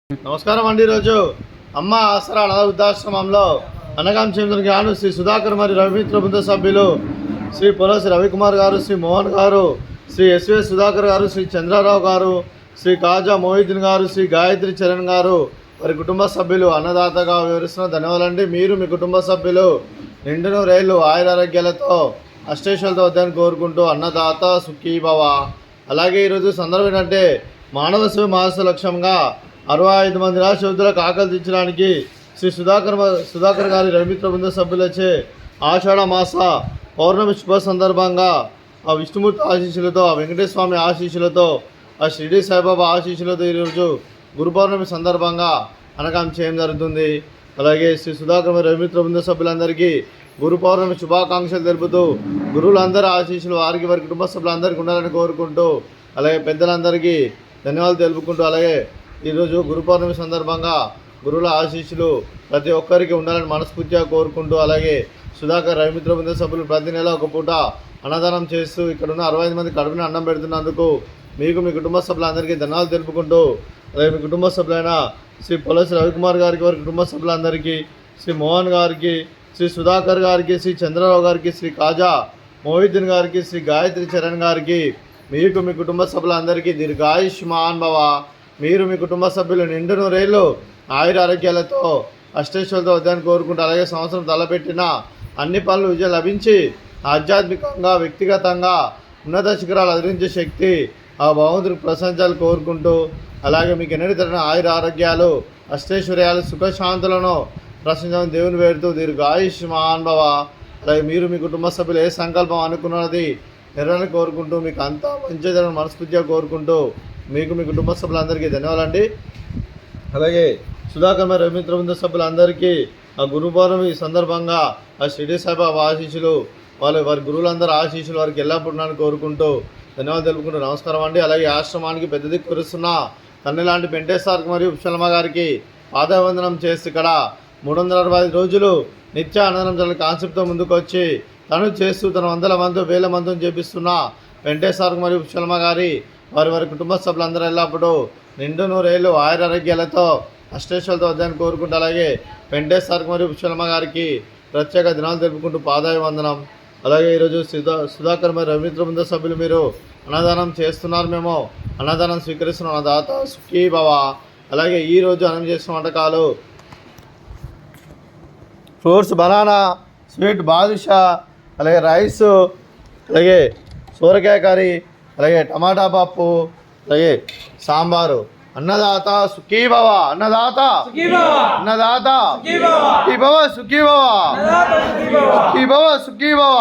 నమస్కారం అండి. ఈరోజు అమ్మ ఆసరా అనాథ వృద్ధాశ్రమంలో అనగాం చంద్రునికి గాను శ్రీ సుధాకర్ మరియు రవిమిత్ర బృంద సభ్యులు శ్రీ పొలసి రవికుమార్ గారు, శ్రీ మోహన్ గారు, శ్రీ ఎస్విఎస్ సుధాకర్ గారు, శ్రీ చంద్రారావు గారు, శ్రీ కాజా మొహిద్దీన్ గారు, శ్రీ గాయత్రి చరణ్ గారు వారి కుటుంబ సభ్యులు అన్నదాతగా వివరిస్తున్న ధన్యవాదాలండి. మీరు మీ కుటుంబ సభ్యులు నిండును రైళ్లు ఆయురారోగ్యాలతో అష్టేశ్వలతో వద్దని కోరుకుంటూ అన్నదాత సుఖీభవ. అలాగే ఈరోజు సందర్భం ఏంటంటే మానవ సేవ మానస లక్ష్యంగా 65 మంది రాష్ట్రులకు ఆకలి తీర్చడానికి శ్రీ సుధాకర్ గారి రవిమిత్ర బృంద సభ్యులచే ఆషాఢ మాస పౌర్ణమి శుభ సందర్భంగా ఆ విష్ణుమూర్తి ఆశీస్సులతో, ఆ వెంకటేశ్వర స్వామి ఆశీస్సులతో, ఆ షిరిడి సాయిబాబా ఆశీస్సులతో ఈరోజు గురు పౌర్ణమి సందర్భంగా అనగాం చేయడం జరుగుతుంది. అలాగే శ్రీ సుధాకర్ మరియు రవిమిత్ర బృంద సభ్యులందరికీ గురు పౌర్ణమి శుభాకాంక్షలు తెలుపుతూ గురువులందరూ ఆశీస్సులు వారికి వారి కుటుంబ సభ్యులందరికీ ఉండాలని కోరుకుంటూ, అలాగే పెద్దలందరికీ ధన్యవాదాలు తెలుపుకుంటూ, అలాగే ఈరోజు గురు పౌర్ణమి సందర్భంగా గురువుల ఆశీస్సులు ప్రతి ఒక్కరికి ఉండాలని మనస్ఫూర్తిగా కోరుకుంటూ, అలాగే సుధాకర్ రవిమిత్ర బృంద సభ్యులు ప్రతి నెల ఒక పూట అన్నదానం చేస్తూ ఇక్కడ ఉన్న 65 మంది కడుపుని అన్నం పెడుతున్నందుకు మీకు మీ కుటుంబ సభ్యులందరికీ ధన్యవాదాలు తెలుపుకుంటూ, అలాగే మీ కుటుంబ సభ్యులైన శ్రీ పొలసి రవికుమార్ గారికి, వారి కుటుంబ సభ్యులందరికీ, శ్రీ మోహన్ గారికి, శ్రీ సుధాకర్ గారికి, శ్రీ చంద్రరావు గారికి, శ్రీ కాజా మొహిద్దీన్ గారికి, శ్రీ గాయత్రి చరణ్ గారికి, మీకు మీ కుటుంబ సభ్యులందరికీ దీర్ఘాయుష్మాన్ భవ. మీరు మీ కుటుంబ సభ్యులు నిండు నూరేళ్ళు ఆయుర ఆరోగ్యాలతో అష్టేశ్వరులతో వద్దని కోరుకుంటూ, అలాగే సంవత్సరం తలపెట్టిన అన్ని పనులు విజయం లభించి ఆధ్యాత్మికంగా వ్యక్తిగతంగా ఉన్నత శిఖరాలు అధిరించే శక్తి ఆ భగవంతుడికి ప్రశంసాలు కోరుకుంటూ, అలాగే మీకు ఎన్నటి తరిన ఆయుర ఆరోగ్యాలు అష్టైశ్వర్యాలు సుఖశాంతులను ప్రశంసలను దేవుని వేడుతూ దీర్ఘాయుష్మాన్ భవ. అలాగే మీరు మీ కుటుంబ సభ్యులు ఏ సంకల్పం అనుకున్నది నెరవేరాలని కోరుకుంటూ, మీకు అంతా మంచి జరగని మనస్ఫూర్తిగా కోరుకుంటూ, మీకు మీ కుటుంబ సభ్యులందరికీ ధన్యవాదాలండి. అలాగే సుధాకర్ మరియు రవిమిత్ర బృంద సభ్యులందరికీ ఆ గురు పౌర్ణమి సందర్భంగా ఆ షిరిడి సాయిబాబా ఆశీస్సులు, వారి గురువులందరూ ఆశీస్సులు వారికి ఎల్లప్పుడూ కోరుకుంటూ ధన్యవాదాలు తెలుపుకుంటూ నమస్కారం అండి. అలాగే ఆశ్రమానికి పెద్ద దిక్కు కురుస్తున్న తల్లి లాంటి వెంకటేశ్వర మరియు ఉప్షలమ్మ గారికి పాదవందనం చేసి ఇక్కడ 365 రోజులు నిత్య అన్నదానం జరిగిన కాన్సెప్ట్తో ముందుకు వచ్చి తను చేస్తూ తన 100 మంది 1000 మందిని చేపిస్తున్న వెంకటేశ్వర మరియు ఉప్షలమ్మ గారి వారి కుటుంబ సభ్యులందరూ ఎల్లప్పుడూ నిండు నూరేళ్ళు ఆయురారోగ్యాలతో అష్టేశ్వరులతో వద్దని కోరుకుంటూ, అలాగే వెంకటేశ్వర మరియు ఉప్షలమ్మ గారికి ప్రత్యేక దినాలు తెలుపుకుంటూ పాదాభివందనం. అలాగే ఈరోజు సుధాకర్ మరియు రవిమిత్ర బృంద సభ్యులు మీరు అన్నదానం చేస్తున్నారు, మేము అన్నదానం స్వీకరిస్తున్న అన్నదాత సుఖీ భవ. అలాగే ఈరోజు అన్నం చేసిన వంటకాలు ఫ్రూట్స్ బనానా, స్వీట్ బాదుషా, అలాగే రైస్, అలాగే సోరకాయ కర్రీ, అలాగే టమాటా పప్పు, అలాగే సాంబారు. అన్నదాత సుఖీ భవ, అన్నదాత అన్నదాత సుఖీ భవ, సుఖీ భవ, సుఖీ భవ, సుఖీ భవ.